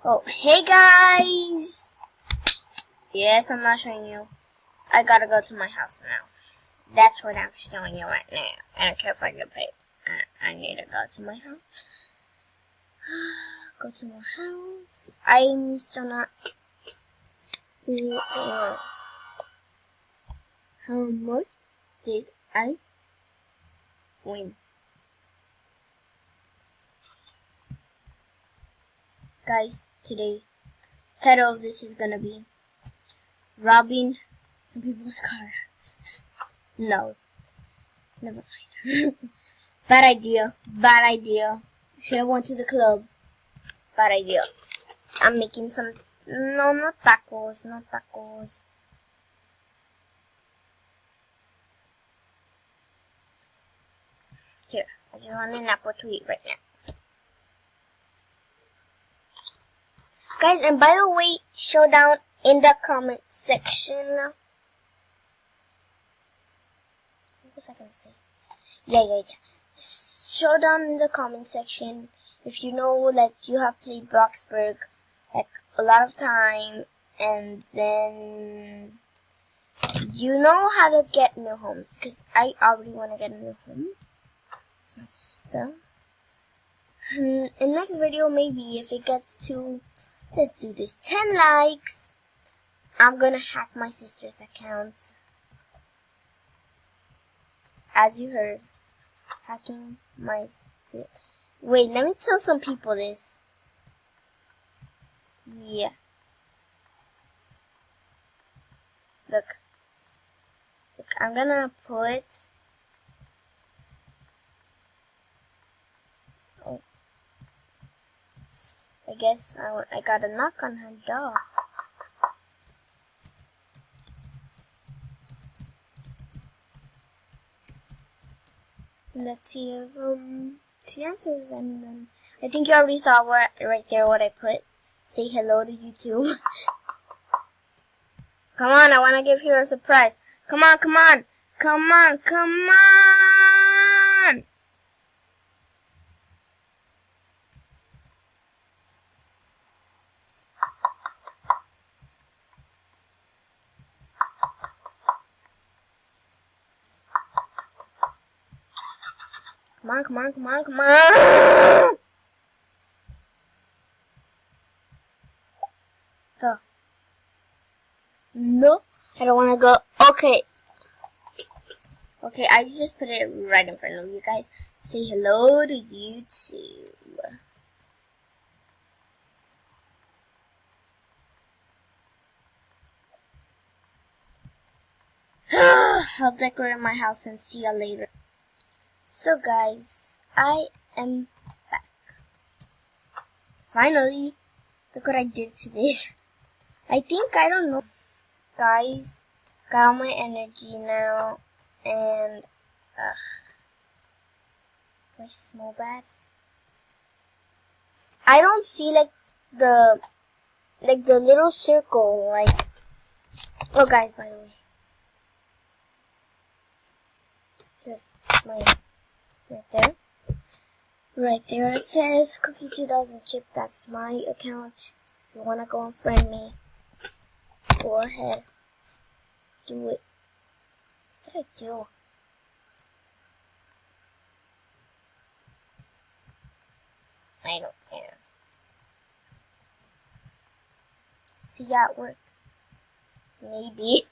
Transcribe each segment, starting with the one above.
Oh, hey guys! Yes, I'm not showing you. I gotta go to my house now. That's what I'm showing you right now. I don't care if I get paid. I need to go to my house. Go to my house. I'm still not... How much did I win? Guys, today, title of this is gonna be robbing some people's car. No, never mind. Bad idea. Bad idea. Should have went to the club. Bad idea. I'm making some. No, not tacos. Not tacos. Here, I just want an apple to eat right now. Guys, and by the way, show down in the comment section. What was I gonna say? Yeah. Show down in the comment section if you know, like, you have played Bloxburg, like, a lot of time, and then you know how to get new homes, because I already want to get a new home. It's my sister. In next video, maybe if it gets to, let's do this, 10 likes, I'm gonna hack my sister's account. As you heard, hacking my sister. Wait, let me tell some people this. Yeah. Look, I'm gonna put... Oh. I guess I got a knock on her door. Let's see if she answers, and then I think you already saw right there what I put. Say hello to YouTube. Come on, I want to give her a surprise. Come on. Come on. Come on. Come on. So. No, I don't want to go. Okay, I just put it right in front of you guys. Say hello to YouTube. I'll decorate my house and see you later. So guys, I am back. Finally, look what I did to this. I don't know. Guys, got all my energy now, and do I smell bad? I don't see like the little circle, like, oh guys, by the way, just my right there it says Cookie 2000 Chip. That's my account. If you wanna go and friend me, go ahead, do it. What did I do? I don't care. See ya at work. Maybe.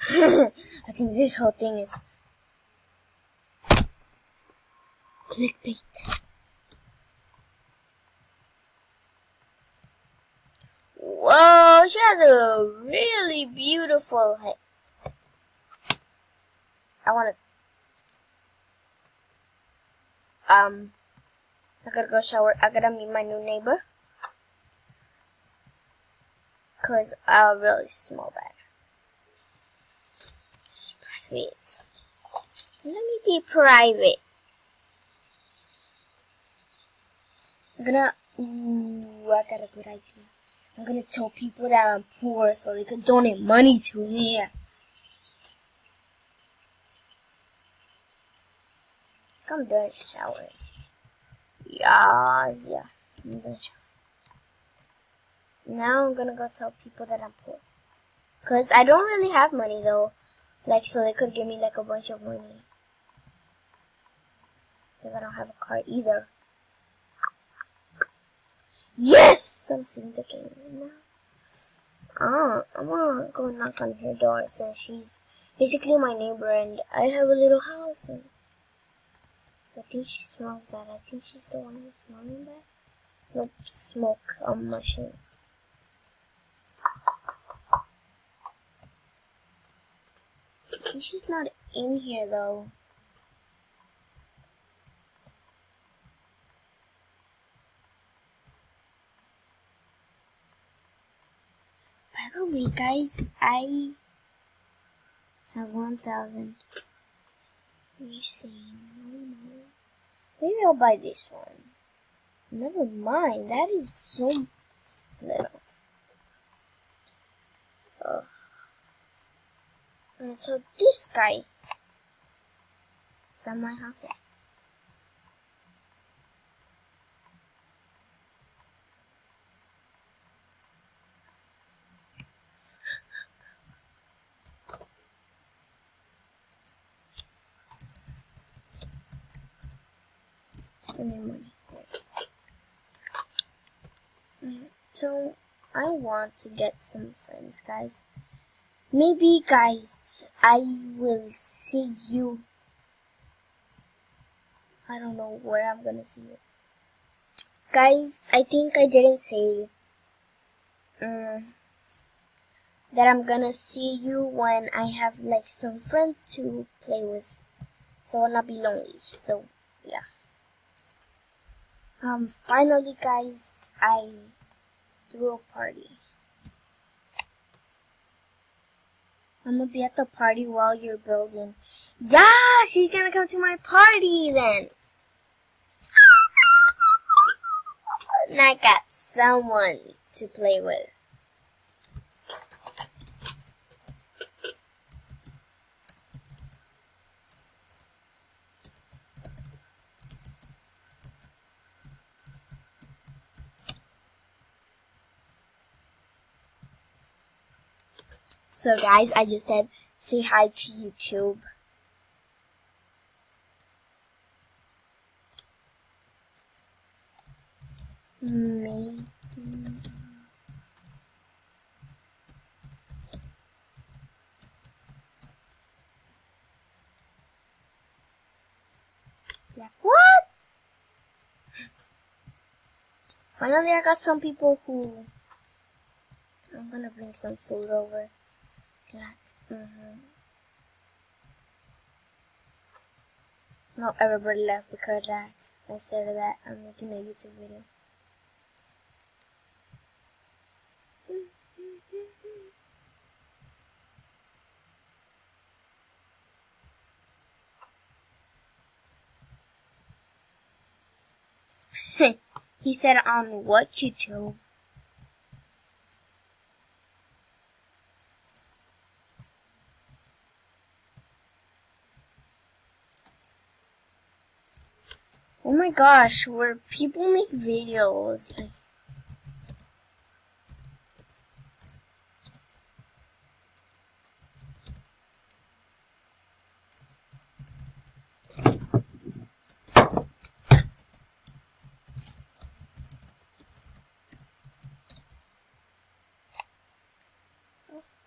I think this whole thing is clickbait. Whoa, she has a really beautiful head. I gotta go shower. I gotta meet my new neighbor, cause I really smell bad. It's private. Let me be private. I got a good idea. I'm gonna tell people that I'm poor so they could donate money to me. I'm done showering. Yeah, I'm done showering. Now I'm gonna go tell people that I'm poor. Cause I don't really have money though. Like, so they could give me like a bunch of money. Cause I don't have a car either. Yes! I'm seeing the game right now. I'm gonna go knock on her door since she's basically my neighbor and I have a little house and I think she smells bad. I think she's the one who's smelling bad. Nope, smoke machine. I think she's not in here though. By the way, guys, I have 1,000. Let me see. No. Maybe I'll buy this one. Never mind. That is so little. And so this guy is at my house. Give me money. So I want to get some friends, guys. Maybe, guys, I will see you. I don't know where I'm gonna see you. Guys, I think I didn't say that I'm gonna see you when I have like some friends to play with. So I'll not be lonely. So yeah. Finally, guys, I threw a party. I'm gonna be at the party while you're building. Yeah, she's gonna come to my party then. And I got someone to play with. So guys, I just said say hi to YouTube. Maybe. Like what? Finally, I got some people who. I'm gonna bring some food over. Not everybody left because I said that I'm making a YouTube video. He said on what YouTube? Oh my gosh, where people make videos. Like,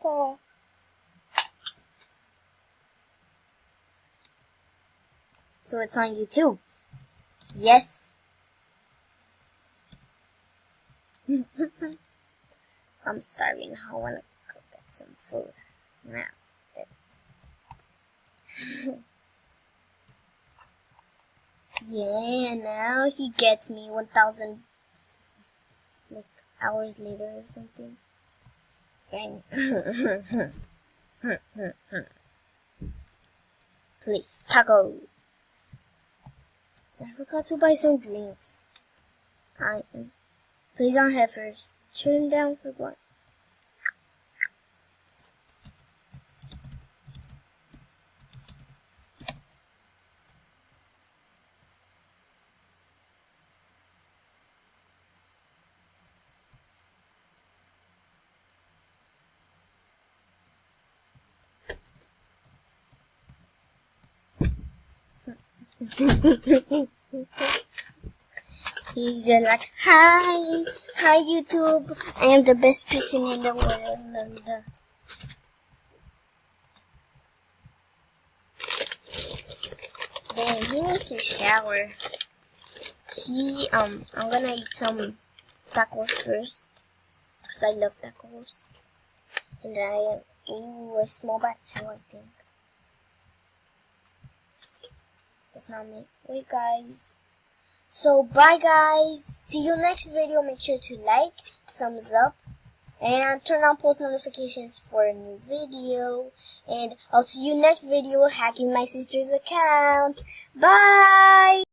oh. So it's on YouTube. Yes. I'm starving. I want to go get some food now. Yeah, now he gets me 1,000 like hours later or something. Bang. Please, taco. I forgot to buy some drinks. Please don't have first. Turn down for what? He's just like, hi YouTube, I am the best person in the world. Then he needs to shower. I'm gonna eat some tacos first, cause I love tacos. And then a small bite too, I think. That's not me. Wait, guys. So, bye, guys. See you next video. Make sure to like, thumbs up, and turn on post notifications for a new video. And I'll see you next video, hacking my sister's account. Bye!